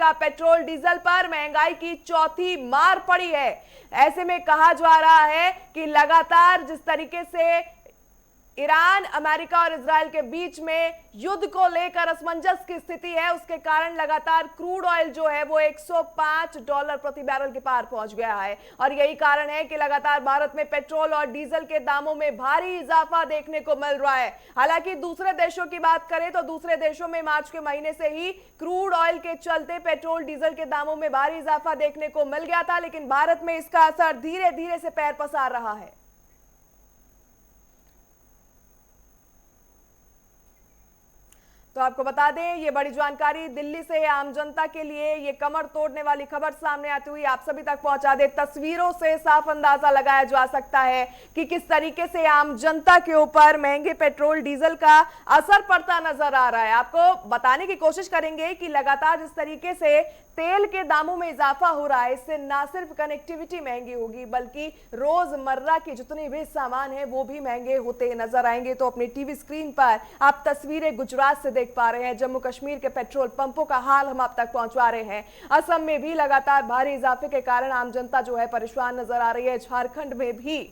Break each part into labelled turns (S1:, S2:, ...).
S1: का petrol diesel पर महंगाई की चौथी मार पड़ी है। ऐसे में कहा जा रहा है कि लगातार जिस तरीके से ईरान, अमेरिका और इजराइल के बीच में युद्ध को लेकर असमंजस की स्थिति है, उसके कारण लगातार क्रूड ऑयल जो है वो $105 प्रति बैरल के पार पहुंच गया है। और यही कारण है कि लगातार भारत में पेट्रोल और डीजल के दामों में भारी इजाफा देखने को मिल रहा है। हालांकि दूसरे देशों की बात करें तो दूसरे देशों में मार्च के महीने से ही क्रूड ऑयल के चलते पेट्रोल डीजल के दामों में भारी इजाफा देखने को मिल गया था, लेकिन भारत में इसका असर धीरे धीरे से पैर पसार रहा है। तो आपको बता दें, ये बड़ी जानकारी दिल्ली से आम जनता के लिए ये कमर तोड़ने वाली खबर सामने आती हुई आप सभी तक पहुंचा दे। तस्वीरों से साफ अंदाजा लगाया जा सकता है कि किस तरीके से आम जनता के ऊपर महंगे पेट्रोल डीजल का असर पड़ता नजर आ रहा है। आपको बताने की कोशिश करेंगे कि लगातार जिस तरीके से तेल के दामों में इजाफा हो रहा है, इससे ना सिर्फ कनेक्टिविटी महंगी होगी बल्कि रोजमर्रा के जितने भी सामान है वो भी महंगे होते नजर आएंगे। तो अपनी टीवी स्क्रीन पर आप तस्वीरें गुजरात से देख पा रहे हैं। जम्मू कश्मीर के पेट्रोल पंपों का हाल हम आप तक पहुंचा रहे हैं। असम में भी लगातार भारी इजाफे के कारण आम जनता जो है परेशान नजर आ रही है। झारखंड में भी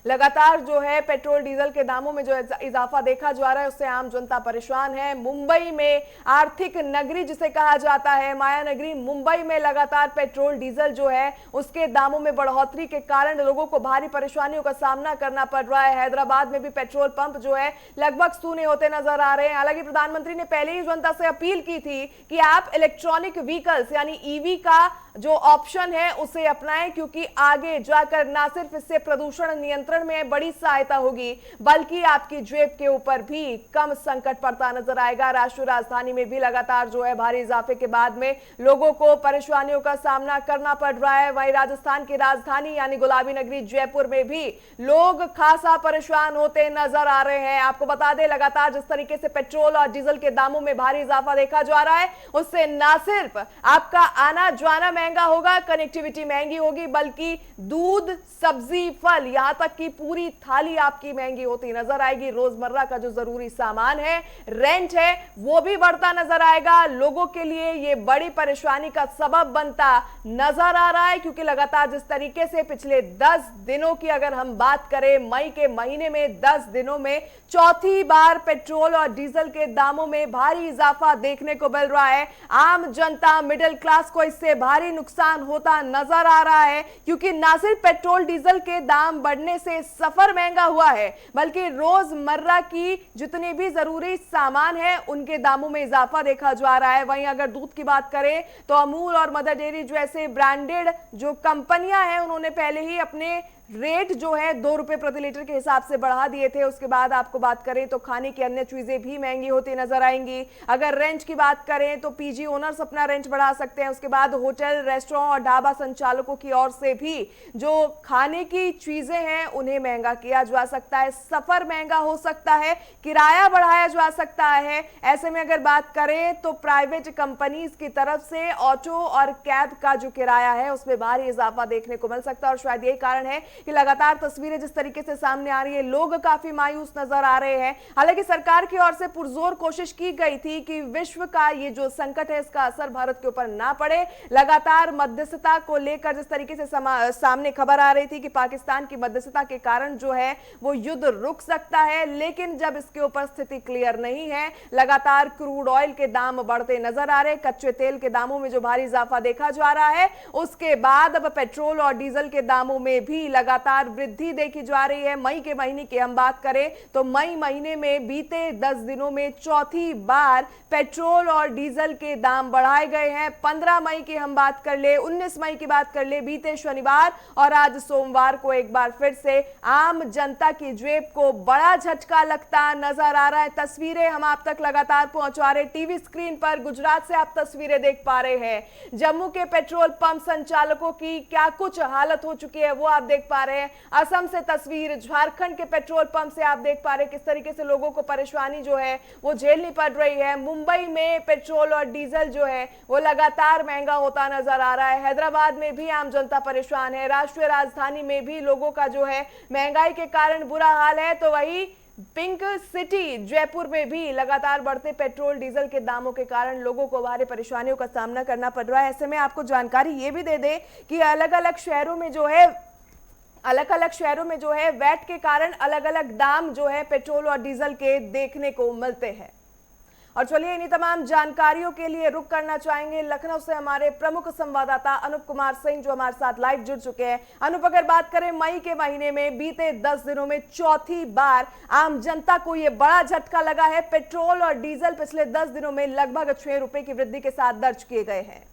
S1: लगातार जो है पेट्रोल डीजल के दामों में जो इजाफा देखा जा रहा है उससे आम जनता परेशान है। मुंबई में आर्थिक नगरी जिसे कहा जाता है, माया नगरी मुंबई में लगातार पेट्रोल डीजल जो है उसके दामों में बढ़ोतरी के कारण लोगों को भारी परेशानियों का सामना करना पड़ रहा है। हैदराबाद में भी पेट्रोल पंप जो है लगभग सूने होते नजर आ रहे हैं। हालांकि प्रधानमंत्री ने पहले ही जनता से अपील की थी कि आप इलेक्ट्रॉनिक व्हीकल्स यानी ईवी का जो ऑप्शन है उसे अपनाएं, क्योंकि आगे जाकर ना सिर्फ इससे प्रदूषण नियंत्रण में बड़ी सहायता होगी बल्कि आपकी जेब के ऊपर भी कम संकट पड़ता नजर आएगा। राष्ट्रीय राजधानी में भी लगातार जो है भारी इजाफे के बाद में लोगों को परेशानियों का सामना करना पड़ रहा है। वहीं राजस्थान की राजधानी यानी गुलाबी नगरी जयपुर में भी लोग खासा परेशान होते नजर आ रहे हैं। आपको बता दें, लगातार जिस तरीके से पेट्रोल और डीजल के दामों में भारी इजाफा देखा जा रहा है उससे ना सिर्फ आपका आना जाना महंगा होगा, कनेक्टिविटी महंगी होगी, बल्कि दूध, सब्जी, फल, यहां तक कि पूरी थाली आपकी महंगी होती नजर आएगी। रोजमर्रा का जो जरूरी सामान है, रेंट है, वो भी बढ़ता नजर आएगा। लोगों के लिए ये बड़ी परेशानी का सबब बनता नजर आ रहा है, क्योंकि लगातार जिस तरीके से पिछले 10 दिनों की अगर हम बात करें, मई के महीने में 10 दिनों में चौथी बार पेट्रोल और डीजल के दामों में भारी इजाफा देखने को मिल रहा है। आम जनता, मिडिल क्लास को इससे भारी नुकसान होता नजर आ रहा है, क्योंकि ना सिर्फ पेट्रोल डीजल के दाम बढ़ने से सफर महंगा हुआ है बल्कि रोजमर्रा की जितने भी जरूरी सामान है उनके दामों में इजाफा देखा जा रहा है। वहीं अगर दूध की बात करें तो अमूल और मदर डेयरी जैसे ब्रांडेड जो कंपनियां हैं उन्होंने पहले ही अपने रेट जो है 2 रुपए प्रति लीटर के हिसाब से बढ़ा दिए थे। उसके बाद आपको बात करें तो खाने की अन्य चीजें भी महंगी होती नजर आएंगी। अगर रेंट की बात करें तो पीजी ओनर्स अपना रेंट बढ़ा सकते हैं। उसके बाद होटल, रेस्टोरेंट और ढाबा संचालकों की ओर से भी जो खाने की चीजें हैं उन्हें महंगा किया जा सकता है। सफर महंगा हो सकता है, किराया बढ़ाया जा सकता है। ऐसे में अगर बात करें तो प्राइवेट कंपनीज की तरफ से ऑटो और कैब का जो किराया है उसमें भारी इजाफा देखने को मिल सकता है। और शायद यही कारण है कि लगातार तस्वीरें जिस तरीके से सामने आ रही है, लोग काफी मायूस नजर आ रहे हैं। हालांकि सरकार की ओर से पुरजोर कोशिश की गई थी कि विश्व का ये जो संकट है इसका असर भारत के ऊपर ना पड़े। लगातार मध्यस्थता को लेकर जिस तरीके से सामने खबर आ रही थी कि पाकिस्तान की मध्यस्थता के कारण जो है वो युद्ध रुक सकता है, लेकिन जब इसके ऊपर स्थिति क्लियर नहीं है, लगातार क्रूड ऑयल के दाम बढ़ते नजर आ रहे, कच्चे तेल के दामों में जो भारी इजाफा देखा जा रहा है, उसके बाद अब पेट्रोल और डीजल के दामों में भी लगातार वृद्धि देखी जा रही है। मई के महीने की हम बात करें तो मई महीने में बीते 10 दिनों में चौथी बार पेट्रोल और डीजल के दाम बढ़ाए गए हैं। 15 मई की हम बात कर ले, 19 मई की बात कर ले, बीते शनिवार और आज सोमवार को एक बार फिर से आम जनता की जेब को बड़ा झटका लगता नजर आ रहा है। तस्वीरें हम आप तक लगातार पहुंचा रहे, टीवी स्क्रीन पर गुजरात से आप तस्वीरें देख पा रहे हैं। जम्मू के पेट्रोल पंप संचालकों की क्या कुछ हालत हो चुकी है वो आप देख पा रहे हैं। असम से तस्वीर, झारखंड के पेट्रोल पंप से आप देख पा रहे हैं किस तरीके से लोगों को परेशानी जो है वो झेलनी पड़ रही है। मुंबई में पेट्रोल और डीजल जो है वो लगातार महंगा होता नजर आ रहा है। हैदराबाद में भी आम जनता परेशान है। राष्ट्रीय राजधानी में भी लोगों का जो है महंगाई के कारण बुरा हाल है। तो वही पिंक सिटी जयपुर में भी लगातार बढ़ते पेट्रोल डीजल के दामों के कारण लोगों को भारी परेशानियों का सामना करना पड़ रहा है। ऐसे में आपको जानकारी ये भी दे दें कि अलग अलग शहरों में जो है वैट के कारण अलग अलग दाम जो है पेट्रोल और डीजल के देखने को मिलते हैं। और चलिए इन्हीं तमाम जानकारियों के लिए रुक करना चाहेंगे लखनऊ से हमारे प्रमुख संवाददाता अनूप कुमार सिंह जो हमारे साथ लाइव जुड़ चुके हैं। अनूप, अगर बात करें मई के महीने में बीते 10 दिनों में चौथी बार आम जनता को यह बड़ा झटका लगा है। पेट्रोल और डीजल पिछले 10 दिनों में लगभग 6 रुपए की वृद्धि के साथ दर्ज किए गए हैं।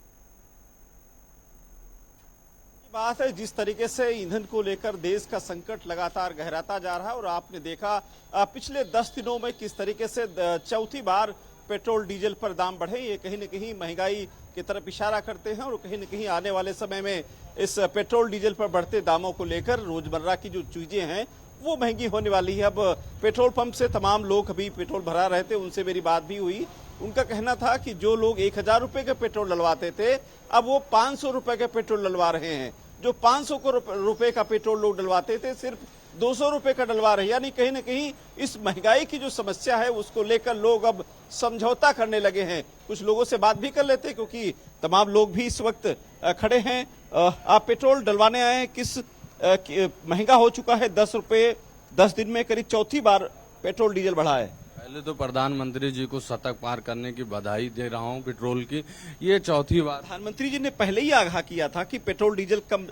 S2: बात है जिस तरीके से ईंधन को लेकर देश का संकट लगातार गहराता जा रहा है और आपने देखा पिछले 10 दिनों में किस तरीके से चौथी बार पेट्रोल डीजल पर दाम बढ़े। ये कहीं न कहीं महंगाई की तरफ इशारा करते हैं और कहीं न कहीं आने वाले समय में इस पेट्रोल डीजल पर बढ़ते दामों को लेकर रोजमर्रा की जो चीजें हैं वो महंगी होने वाली है। अब पेट्रोल पंप से तमाम लोग अभी पेट्रोल भरा रहे थे, उनसे मेरी बात भी हुई। उनका कहना था कि जो लोग 1000 रुपए के पेट्रोल डलवाते थे अब वो 500 रुपए के पेट्रोल डलवा रहे हैं। जो 500 रुपए का पेट्रोल लोग डलवाते थे सिर्फ 200 रुपए का डलवा रहे हैं। यानी कहीं न कहीं इस महंगाई की जो समस्या है उसको लेकर लोग अब समझौता करने लगे हैं। कुछ लोगों से बात भी कर लेते हैं क्योंकि तमाम लोग भी इस वक्त खड़े हैं। आप पेट्रोल डलवाने आए हैं, किस महंगा हो चुका है 10 रुपए 10 दिन में करीब चौथी बार पेट्रोल डीजल बढ़ा है।
S3: पहले तो प्रधानमंत्री जी को शतक पार करने की बधाई दे रहा हूं पेट्रोल की, ये चौथी बार।
S2: प्रधानमंत्री जी ने पहले ही आगाह किया था कि पेट्रोल डीजल कम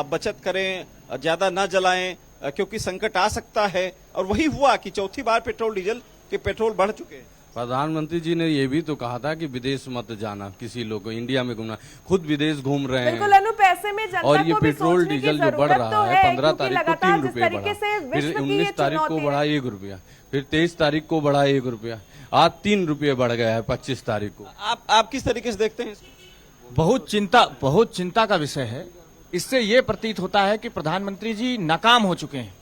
S2: बचत करें, ज्यादा ना जलाएं क्योंकि संकट आ सकता है और वही हुआ कि चौथी बार पेट्रोल डीजल के पेट्रोल बढ़ चुके हैं।
S3: प्रधानमंत्री जी ने ये भी तो कहा था कि विदेश मत जाना, किसी लोग को इंडिया में घूमना, खुद विदेश घूम रहे हैं।
S1: बिल्कुल अनु, पैसे में जनता
S3: और ये
S1: को भी
S3: पेट्रोल डीजल जो बढ़ रहा है 15 तारीख को 3 रुपये बढ़ा, फिर 19 तारीख को बढ़ा 1 रुपया, फिर 23 तारीख को बढ़ा 1 रुपया, आज 3 रुपये बढ़ गया है 25 तारीख को।
S2: आप किस तरीके से देखते हैं?
S4: बहुत चिंता का विषय है। इससे ये प्रतीत होता है कि प्रधानमंत्री जी नाकाम हो चुके हैं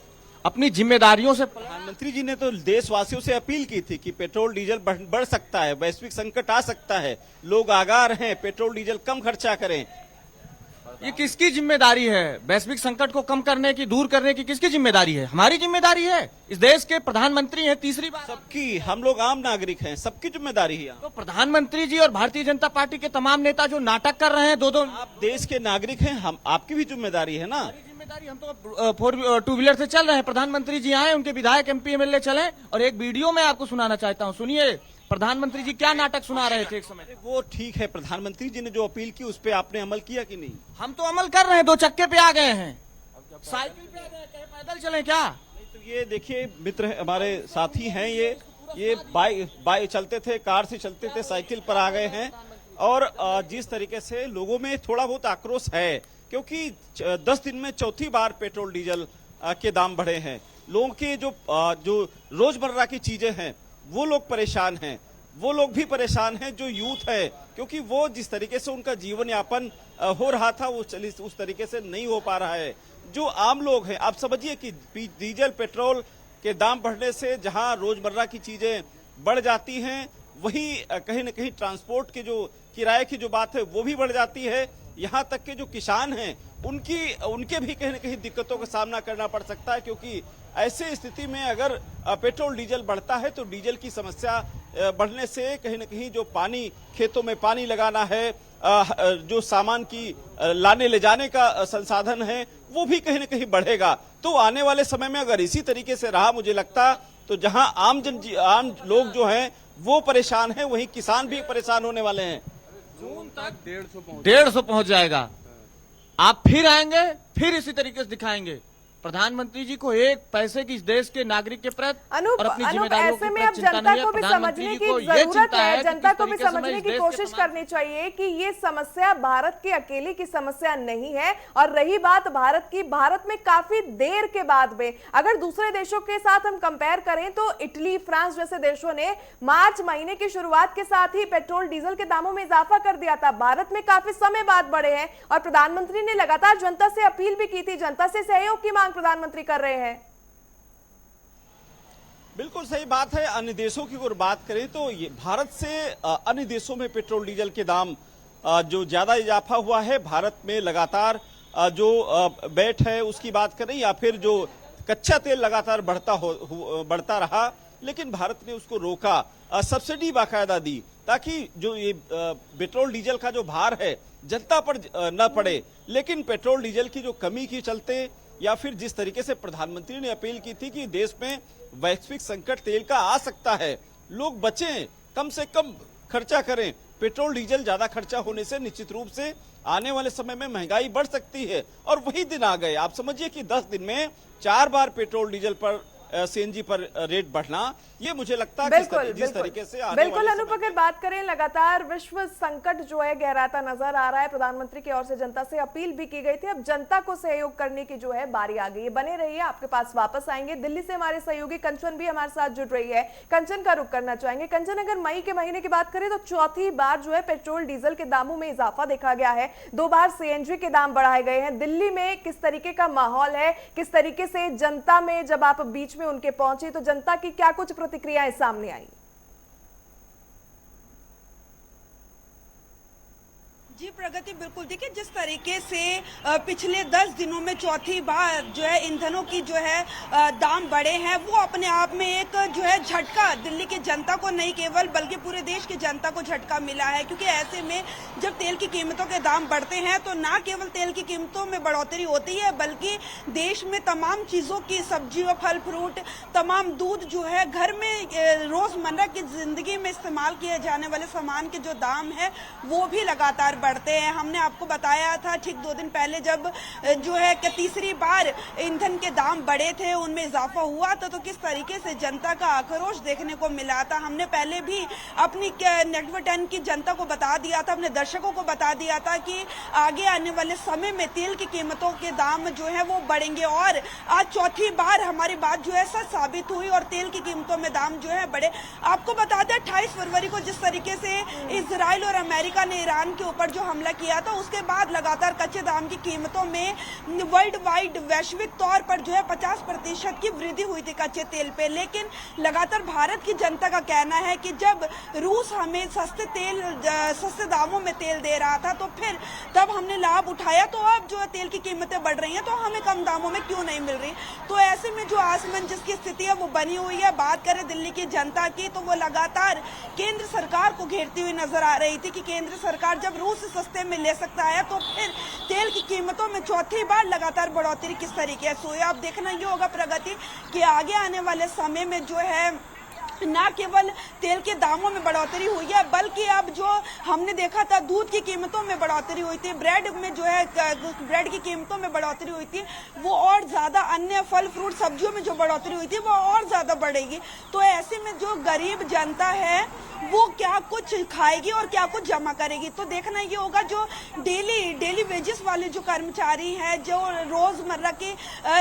S4: अपनी जिम्मेदारियों से।
S2: प्रधानमंत्री जी ने तो देशवासियों से अपील की थी कि पेट्रोल डीजल बढ़ सकता है, वैश्विक संकट आ सकता है, लोग आगाह हैं, पेट्रोल डीजल कम खर्चा करें।
S4: ये किसकी जिम्मेदारी है? वैश्विक संकट को कम करने की, दूर करने की किसकी जिम्मेदारी है? हमारी जिम्मेदारी है। इस देश के प्रधानमंत्री हैं तीसरी बार।
S2: सबकी, हम लोग आम नागरिक हैं, सबकी जिम्मेदारी है।
S4: तो प्रधानमंत्री जी और भारतीय जनता पार्टी के तमाम नेता जो नाटक कर रहे हैं, दो
S2: आप देश के नागरिक हैं, हम आपकी भी जिम्मेदारी है ना।
S4: जिम्मेदारी, हम तो 2 व्हीलर से चल रहे हैं। प्रधानमंत्री जी आए, उनके विधायक MP MLA चले, और एक वीडियो में आपको सुनाना चाहता हूँ, सुनिए प्रधानमंत्री जी क्या नाटक सुना रहे थे एक समय।
S2: वो ठीक है, प्रधानमंत्री जी ने जो अपील की उस पर आपने अमल किया कि नहीं?
S4: हम तो अमल कर रहे हैं, 2 चक्के पे आ गए हैं, साइकिल पे आ गए, कहीं पैदल चले क्या?
S2: नहीं तो ये देखिए मित्र हमारे साथी हैं, ये बाइक चलते थे, कार से चलते थे, साइकिल पर आ गए हैं। और जिस तरीके से लोगों में थोड़ा बहुत आक्रोश है क्योंकि 10 दिन में चौथी बार पेट्रोल डीजल के दाम बढ़े हैं। लोगों के जो रोजमर्रा की चीजें हैं वो लोग परेशान हैं। वो लोग भी परेशान हैं जो यूथ है, क्योंकि वो जिस तरीके से उनका जीवन यापन हो रहा था वो उस तरीके से नहीं हो पा रहा है। जो आम लोग हैं, आप समझिए कि डीजल पेट्रोल के दाम बढ़ने से जहां रोजमर्रा की चीजें बढ़ जाती हैं, वही कहीं न कहीं ट्रांसपोर्ट के जो किराए की जो बात है वो भी बढ़ जाती है। यहाँ तक के जो किसान हैं उनके भी कहीं न कहीं दिक्कतों का सामना करना पड़ सकता है, क्योंकि ऐसे स्थिति में अगर पेट्रोल डीजल बढ़ता है तो डीजल की समस्या बढ़ने से कहीं न कहीं जो पानी, खेतों में पानी लगाना है, जो सामान की लाने ले जाने का संसाधन है वो भी कहीं न कहीं बढ़ेगा। तो आने वाले समय में अगर इसी तरीके से रहा, मुझे लगता तो जहां आम लोग जो हैं वो परेशान हैं, वहीं किसान भी परेशान होने वाले हैं।
S4: जून तक 150 पहुंच जाएगा। आप फिर आएंगे, फिर इसी तरीके से दिखाएंगे। प्रधानमंत्री जी को एक पैसे की इस देश के नागरिक के प्रति और अपनी जिम्मेदारियों के प्रति चिंता नहीं है। प्रधानमंत्री जी को ये चिंता है,
S1: जनता को भी समझने की कोशिश करनी चाहिए कि ये समस्या भारत की अकेले की समस्या नहीं है। और रही बात भारत की, भारत में काफी देर के बाद में अगर दूसरे देशों के साथ हम कंपेयर करें तो इटली, फ्रांस जैसे देशों ने मार्च महीने की शुरुआत के साथ ही पेट्रोल डीजल के दामों में इजाफा कर दिया था। भारत में काफी समय बाद बढ़े हैं और प्रधानमंत्री ने लगातार जनता से अपील भी की थी, जनता से सहयोग की मांग प्रधानमंत्री कर रहे हैं।
S2: बिल्कुल सही बात है। अन्य देशों की अगर बात करें तो ये भारत से अन्य देशों में पेट्रोल डीजल के दाम जो ज्यादा इजाफा हुआ है, भारत में लगातार जो बैट है उसकी बात करें या फिर जो कच्चा तेल लगातार बढ़ता रहा, लेकिन भारत ने उसको रोका, सब्सिडी बाकायदा दी ताकि जो ये पेट्रोल डीजल का जो भार है जनता पर न पड़े। लेकिन पेट्रोल डीजल की जो कमी के चलते या फिर जिस तरीके से प्रधानमंत्री ने अपील की थी कि देश में वैश्विक संकट तेल का आ सकता है, लोग बचें, कम से कम खर्चा करें, पेट्रोल डीजल ज्यादा खर्चा होने से निश्चित रूप से आने वाले समय में महंगाई बढ़ सकती है। और वही दिन आ गए। आप समझिए कि 10 दिन में 4 बार पेट्रोल डीजल पर सीएनजी पर रेट बढ़ना, ये मुझे लगता है जिस तरीके से
S1: बिल्कुल अनूप, अगर बात करें लगातार विश्व संकट जो है गहराता नजर आ रहा है। प्रधानमंत्री की ओर से जनता से अपील भी की गई थी, अब जनता को सहयोग करने की जो है बारी आ गई है। बने रहिए, आपके पास वापस आएंगे। दिल्ली से हमारे सहयोगी कंचन भी हमारे साथ जुड़ रही है, कंचन का रुख करना चाहेंगे। कंचन, अगर मई के महीने की बात करें तो चौथी बार जो है पेट्रोल डीजल के दामों में इजाफा देखा गया है, 2 बार सीएनजी के दाम बढ़ाए गए हैं। दिल्ली में किस तरीके का माहौल है, किस तरीके से जनता में जब आप बीच में उनके पहुंची तो जनता की क्या कुछ प्रतिक्रियाएं सामने आई?
S5: जी प्रगति, बिल्कुल देखिए, जिस तरीके से पिछले 10 दिनों में चौथी बार जो है ईंधनों की जो है दाम बढ़े हैं, वो अपने आप में एक जो है झटका दिल्ली की जनता को नहीं केवल बल्कि पूरे देश की जनता को झटका मिला है। क्योंकि ऐसे में जब तेल की कीमतों के दाम बढ़ते हैं तो ना केवल तेल की कीमतों में बढ़ोतरी होती है, बल्कि देश में तमाम चीज़ों की, सब्जियों, फल फ्रूट, तमाम दूध जो है, घर में रोजमर्रा की जिंदगी में इस्तेमाल किए जाने वाले सामान के जो दाम है वो भी लगातार बढ़ते हैं। हमने आपको बताया था ठीक 2 दिन पहले जब जो है कि तीसरी बार ईंधन के दाम बढ़े थे, उनमें इजाफा हुआ था, तो किस तरीके से जनता का आक्रोश देखने को मिला था। हमने पहले भी अपनी नेटवर्क 10 की जनता को बता दिया था, अपने दर्शकों को बता दिया था कि आगे आने वाले समय में तेल की कीमतों के दाम जो है वो बढ़ेंगे। और आज चौथी बार हमारी बात जो है सच साबित हुई और तेल की कीमतों में दाम जो है बढ़े। आपको बता दें 28 फरवरी को जिस तरीके से इजराइल और अमेरिका ने ईरान के ऊपर जो हमला किया था, उसके बाद लगातार कच्चे दाम की कीमतों में वर्ल्ड वाइड वैश्विक तौर पर जो है 50% की वृद्धि हुई थी कच्चे तेल पे। लेकिन लगातार भारत की जनता का कहना है कि जब रूस हमें सस्ते दामों में तेल दे रहा था तो फिर तब हमने लाभ उठाया, तो अब जो है तेल की कीमतें बढ़ रही हैं तो हमें कम दामों में क्यों नहीं मिल रही। तो ऐसे में जो असमंजस की स्थिति है वो बनी हुई है। बात करें दिल्ली की जनता की तो वो लगातार केंद्र सरकार को घेरती हुई नजर आ रही थी कि केंद्र सरकार जब रूस सस्ते में ले सकता है तो फिर तेल की कीमतों में चौथी बार लगातार बढ़ोतरी किस तरीके से हुई। अब देखना ये होगा प्रगति कि आगे आने वाले समय में जो है ना केवल तेल के दामों में बढ़ोतरी हुई है, बल्कि अब जो हमने देखा था दूध की कीमतों में बढ़ोतरी हुई थी, ब्रेड में जो है ब्रेड की कीमतों में बढ़ोतरी हुई थी, वो और ज्यादा, अन्य फल फ्रूट सब्जियों में जो बढ़ोतरी हुई थी वो और ज्यादा बढ़ेगी। तो ऐसे में जो गरीब जनता है वो क्या कुछ खाएगी और क्या कुछ जमा करेगी। तो देखना ये होगा जो डेली वेजेस वाले जो कर्मचारी हैं, जो रोजमर्रा के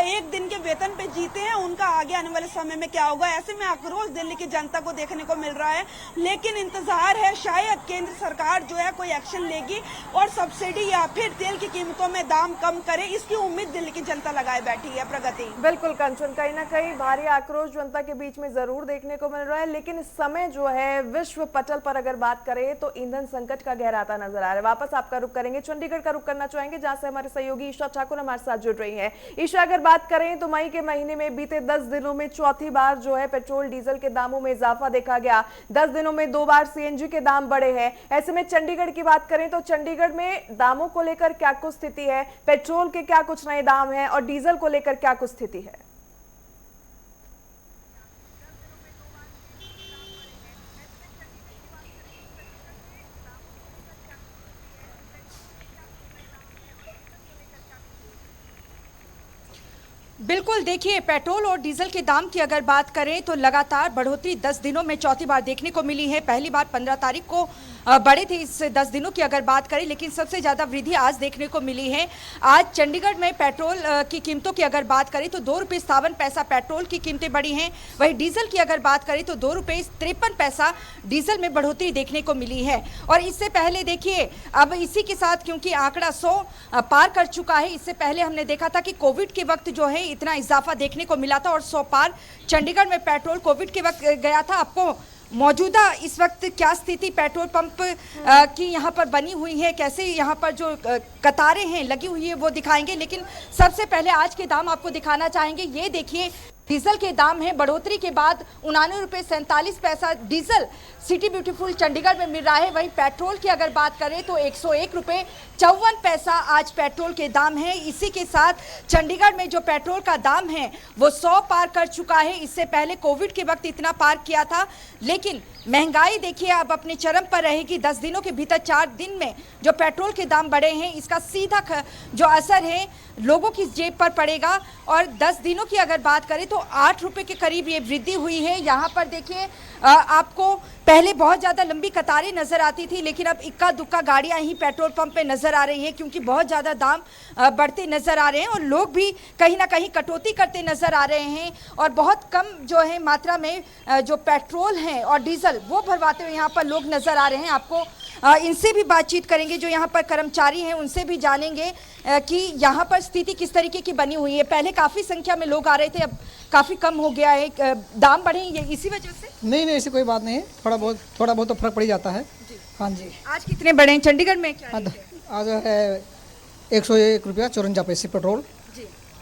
S5: एक दिन के वेतन पे जीते हैं, उनका आगे आने वाले समय में क्या होगा। ऐसे में आक्रोश दिल्ली की जनता को देखने को मिल रहा है, लेकिन इंतजार है शायद केंद्र सरकार जो है कोई एक्शन लेगी और सब्सिडी या फिर तेल की कीमतों में दाम कम करे, इसकी उम्मीद दिल्ली की जनता लगाए बैठी है। प्रगति,
S1: बिल्कुल कंचन, कहीं ना कहीं भारी आक्रोश जनता के बीच में जरूर देखने को मिल रहा है, लेकिन इस समय जो है विश्व पटल पर अगर बात करें तो ईंधन संकट का गहराता नजर आ रहा है। वापस आपका रुख करेंगे, चंडीगढ़ का रुख करना चाहेंगे जहां से हमारे सहयोगी ईशा ठाकुर हमारे साथ जुड़ रही हैं। ईशा, अगर बात करें तो मई के महीने में बीते 10 दिनों में चौथी बार जो है पेट्रोल डीजल के दामों में इजाफा देखा गया। 10 दिनों में 2 बार सीएनजी के दाम बढ़े हैं। ऐसे में चंडीगढ़ की बात करें तो चंडीगढ़ में दामों को लेकर क्या कुछ स्थिति है, पेट्रोल के क्या कुछ नए दाम हैं और डीजल को लेकर क्या कुछ स्थिति है?
S6: बिल्कुल, देखिए, पेट्रोल और डीजल के दाम की अगर बात करें तो लगातार बढ़ोतरी 10 दिनों में चौथी बार देखने को मिली है। पहली बार 15 तारीख को बढ़े थे इस 10 दिनों की अगर बात करें, लेकिन सबसे ज़्यादा वृद्धि आज देखने को मिली है। आज चंडीगढ़ में पेट्रोल की कीमतों की अगर बात करें तो 2 रुपये 57 पैसा पेट्रोल की कीमतें बढ़ी हैं। वहीं डीजल की अगर बात करें तो 2 रुपये 53 पैसा डीजल में बढ़ोतरी देखने को मिली है। और इससे पहले देखिए, अब इसी के साथ क्योंकि आंकड़ा 100 पार कर चुका है, इससे पहले हमने देखा था कि कोविड के वक्त जो है इतना इजाफा देखने को मिला था और 100 पार चंडीगढ़ में पेट्रोल कोविड के वक्त गया था। आपको मौजूदा इस वक्त क्या स्थिति पेट्रोल पंप की यहाँ पर बनी हुई है, कैसे यहाँ पर जो कतारें हैं लगी हुई है वो दिखाएंगे। लेकिन सबसे पहले आज के दाम आपको दिखाना चाहेंगे। ये देखिए डीजल के दाम है, बढ़ोतरी के बाद 99 रुपये 47 पैसा डीजल सिटी ब्यूटीफुल चंडीगढ़ में मिल रहा है। वहीं पेट्रोल की अगर बात करें तो 101 रुपये 54 पैसा आज पेट्रोल के दाम है। इसी के साथ चंडीगढ़ में जो पेट्रोल का दाम है वो 100 पार कर चुका है। इससे पहले कोविड के वक्त इतना पार किया था, लेकिन महंगाई देखिए अब अपने चरम पर रहेगी। 10 दिनों के भीतर 4 दिन में जो पेट्रोल के दाम बढ़े हैं, इसका सीधा जो असर है लोगों की जेब पर पड़ेगा। और 10 दिनों की अगर बात करें तो 8 रुपए के करीब ये वृद्धि हुई है। यहाँ पर देखिए आपको पहले बहुत ज़्यादा लंबी कतारें नज़र आती थी, लेकिन अब इक्का दुक्का गाड़ियाँ ही पेट्रोल पंप पे नज़र आ रही हैं, क्योंकि बहुत ज़्यादा दाम बढ़ते नज़र आ रहे हैं और लोग भी कहीं ना कहीं कटौती करते नज़र आ रहे हैं। और बहुत कम जो है मात्रा में जो पेट्रोल है और डीजल वो भरवाते हुए यहाँ पर लोग नज़र आ रहे हैं। आपको इनसे भी बातचीत करेंगे, जो यहाँ पर कर्मचारी हैं उनसे भी जानेंगे कि यहाँ पर स्थिति किस तरीके की बनी हुई है। पहले काफ़ी संख्या में लोग आ रहे थे, अब काफ़ी कम हो गया है। दाम बढ़े ये इसी वजह से?
S7: नहीं, ऐसी कोई बात नहीं है, थोड़ा बहुत तो फर्क पड़ जाता है। हाँ जी।
S6: आज कितने बढ़े हैं चंडीगढ़ में? क्या
S7: आज है 101 रुपया 54 पैसे पेट्रोल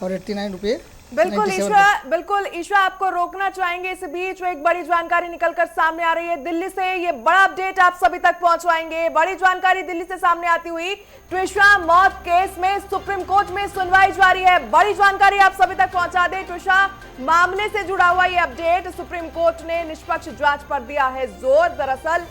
S7: और 89 रुपये।
S1: बिल्कुल ईश्वर आपको रोकना चाहेंगे। इस बीच एक बड़ी जानकारी निकलकर सामने आ रही है दिल्ली से। ये बड़ा अपडेट आप सभी तक पहुंचवाएंगे। बड़ी जानकारी दिल्ली से सामने आती हुई, ट्विशा मौत केस में सुप्रीम कोर्ट में सुनवाई जारी है। बड़ी जानकारी आप सभी तक पहुंचा दें। ट्विशा मामले से जुड़ा हुआ ये अपडेट, सुप्रीम कोर्ट ने निष्पक्ष जांच पर दिया है जोर। दरअसल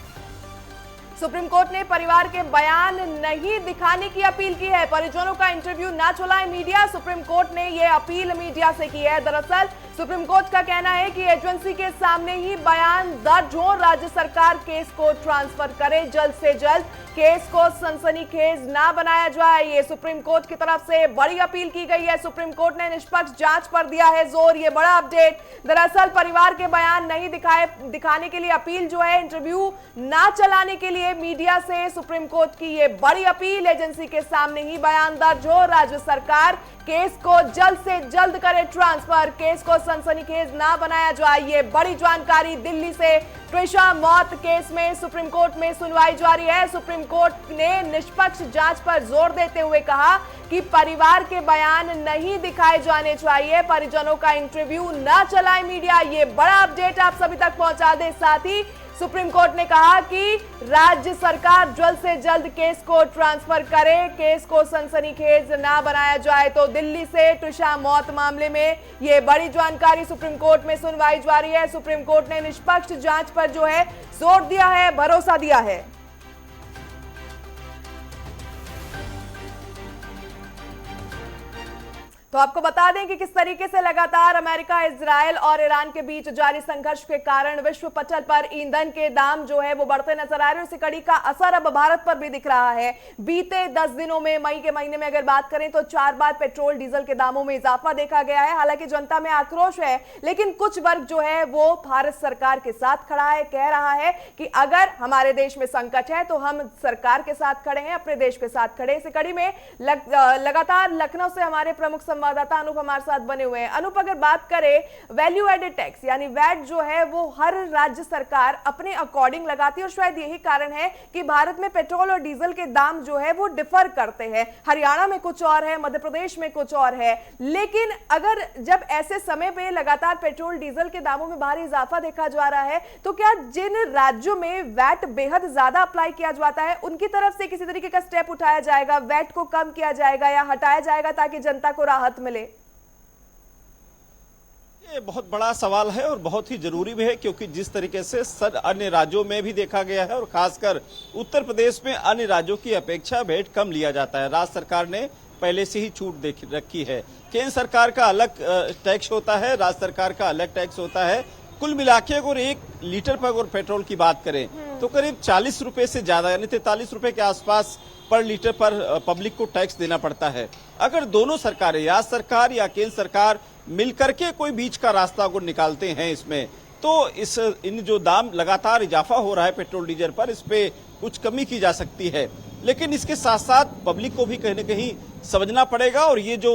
S1: सुप्रीम कोर्ट ने परिवार के बयान नहीं दिखाने की अपील की है। परिजनों का इंटरव्यू ना चलाए मीडिया, सुप्रीम कोर्ट ने यह अपील मीडिया से की है। दरअसल सुप्रीम कोर्ट का कहना है कि एजेंसी के सामने ही बयान दर्ज हो, राज्य सरकार केस को ट्रांसफर करे, जल्द से जल्द केस को सनसनीखेज ना बनाया जाए। ये सुप्रीम कोर्ट की तरफ से बड़ी अपील की गई है। सुप्रीम कोर्ट ने निष्पक्ष जांच पर दिया है जोर। ये बड़ा अपडेट, दरअसल परिवार के बयान नहीं दिखाने के लिए अपील जो है, इंटरव्यू ना चलाने के लिए मीडिया से सुप्रीम कोर्ट की ये बड़ी अपील। एजेंसी के सामने ही बयान दर्ज हो, राज्य सरकार केस को जल्द से जल्द करे ट्रांसफर, केस को सनसनीखेज ना बनाया जाए। ये बड़ी जानकारी दिल्ली से। ट्विशा मौत केस में सुप्रीम कोर्ट में सुनवाई जारी है। सुप्रीम कोर्ट ने निष्पक्ष जांच पर जोर देते हुए कहा कि परिवार के बयान नहीं दिखाए जाने चाहिए, परिजनों का इंटरव्यू ना चलाए मीडिया। ये बड़ा अपडेट आप सभी तक पहुंचा दे। साथ ही सुप्रीम कोर्ट ने कहा कि राज्य सरकार जल्द से जल्द केस को ट्रांसफर करे, केस को सनसनीखेज ना बनाया जाए। तो दिल्ली से ट्विशा मौत मामले में ये बड़ी जानकारी, सुप्रीम कोर्ट में सुनवाई जारी है। सुप्रीम कोर्ट ने निष्पक्ष जांच पर जो है जोर दिया है, भरोसा दिया है। तो आपको बता दें कि किस तरीके से लगातार अमेरिका, इजरायल और ईरान के बीच जारी संघर्ष के कारण विश्व पटल पर ईंधन के दाम जो है वो बढ़ते नजर आ रहे हैं। उसी कड़ी का असर अब भारत पर भी दिख रहा है। बीते 10 दिनों में, मई के महीने में अगर बात करें तो 4 बार पेट्रोल डीजल के दामों में इजाफा देखा गया है। हालांकि जनता में आक्रोश है, लेकिन कुछ वर्ग जो है वो भारत सरकार के साथ खड़ा है, कह रहा है कि अगर हमारे देश में संकट है तो हम सरकार के साथ खड़े हैं, अपने देश के साथ खड़े। इसी कड़ी में लगातार लखनऊ से हमारे प्रमुख संवाददाता अनूप हमारे साथ बने हुए हैं। अनूप, अगर बात करें वैल्यू एडेड टैक्स यानी वैट जो है वो हर राज्य सरकार अपने अकॉर्डिंग लगाती है और शायद यही कारण है कि भारत में पेट्रोल और डीजल के दाम जो है वो डिफर करते हैं। हरियाणा में कुछ और है, मध्य प्रदेश में कुछ और है। लेकिन अगर जब ऐसे समय पे लगातार पेट्रोल डीजल के दामों में भारी इजाफा देखा जा रहा है तो क्या जिन राज्यों में वैट बेहद ज्यादा अप्लाई किया जाता है उनकी तरफ से किसी तरीके का स्टेप उठाया जाएगा, वैट को कम किया जाएगा या हटाया जाएगा ताकि जनता को राहत मिले?
S2: ये बहुत बड़ा सवाल है और बहुत ही जरूरी भी है, क्योंकि जिस तरीके से अन्य राज्यों में भी देखा गया है और खासकर उत्तर प्रदेश में अन्य राज्यों की अपेक्षा वैट कम लिया जाता है। राज्य सरकार ने पहले से ही छूट दे रखी है। केंद्र सरकार का अलग टैक्स होता है, राज्य सरकार का अलग टैक्स होता है। कुल मिलाकर अगर 1 लीटर पर अगर पेट्रोल की बात करें तो करीब 40 रुपए से ज्यादा यानी 43 रुपए के आसपास पर लीटर पर पब्लिक को टैक्स देना पड़ता है। अगर दोनों सरकारें, राज्य सरकार या केंद्र सरकार मिलकर के कोई बीच का रास्ता अगर निकालते हैं इसमें, तो इन जो दाम लगातार इजाफा हो रहा है पेट्रोल डीजल पर, इस पे कुछ कमी की जा सकती है। लेकिन इसके साथ साथ पब्लिक को भी कहीं न कहीं समझना पड़ेगा और ये जो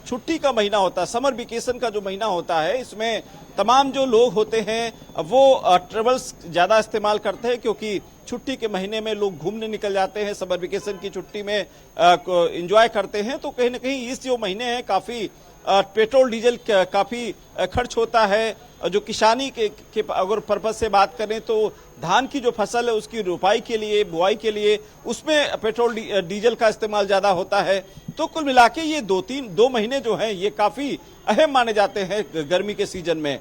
S2: छुट्टी का महीना होता है, समर वेकेशन का जो महीना होता है, इसमें तमाम जो लोग होते हैं वो ट्रेवल्स ज्यादा इस्तेमाल करते हैं, क्योंकि छुट्टी के महीने में लोग घूमने निकल जाते हैं, समर वेकेशन की छुट्टी में एंजॉय करते हैं। तो कहीं ना कहीं इस जो महीने हैं काफी पेट्रोल डीजल काफी खर्च होता है। जो किसानी के अगर पर्पज से बात करें तो धान की जो फसल है उसकी रोपाई के लिए, बुआई के लिए, उसमें पेट्रोल डीजल का इस्तेमाल ज्यादा होता है। तो कुल मिला के ये दो महीने जो हैं ये काफी अहम माने जाते हैं गर्मी के सीजन में।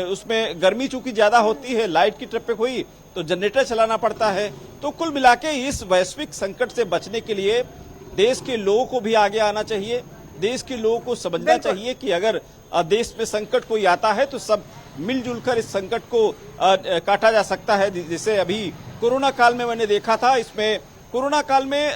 S2: उसमें गर्मी चूंकि ज्यादा होती है, लाइट की ट्रिपिक हुई तो जनरेटर चलाना पड़ता है। तो कुल मिला के इस वैश्विक संकट से बचने के लिए देश के लोगों को भी आगे आना चाहिए, देश के लोगों को समझना चाहिए कि अगर देश में संकट कोई आता है तो सब मिलजुल कर इस संकट को काटा जा सकता है। जैसे अभी कोरोना काल में मैंने देखा था, इसमें कोरोना काल में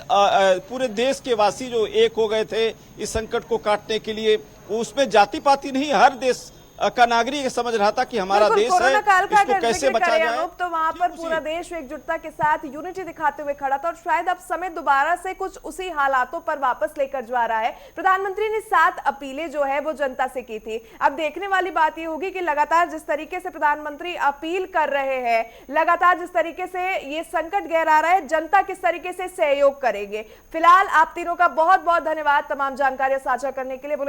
S2: पूरे देश के वासी जो एक हो गए थे इस संकट को काटने के लिए, उसमें जाति पाति नहीं, हर देश का नागरिक समझ रहा था कि हमारा देश है, इसको कैसे बचा जाए।
S1: तो वहां पर पूरा देश एकजुटता के साथ यूनिटी दिखाते हुए खड़ा था और शायद अब समय दोबारा से कुछ उसी हालातों पर वापस लेकर जा रहा है। प्रधानमंत्री ने 7 अपीलें जो है वो जनता से की थी। अब देखने वाली बात ये होगी कि लगातार जिस तरीके से प्रधानमंत्री अपील कर रहे हैं, लगातार जिस तरीके से ये संकट गहरा रहा है, जनता किस तरीके से सहयोग करेंगे। फिलहाल आप तीनों का बहुत बहुत धन्यवाद तमाम जानकारियां साझा करने के लिए।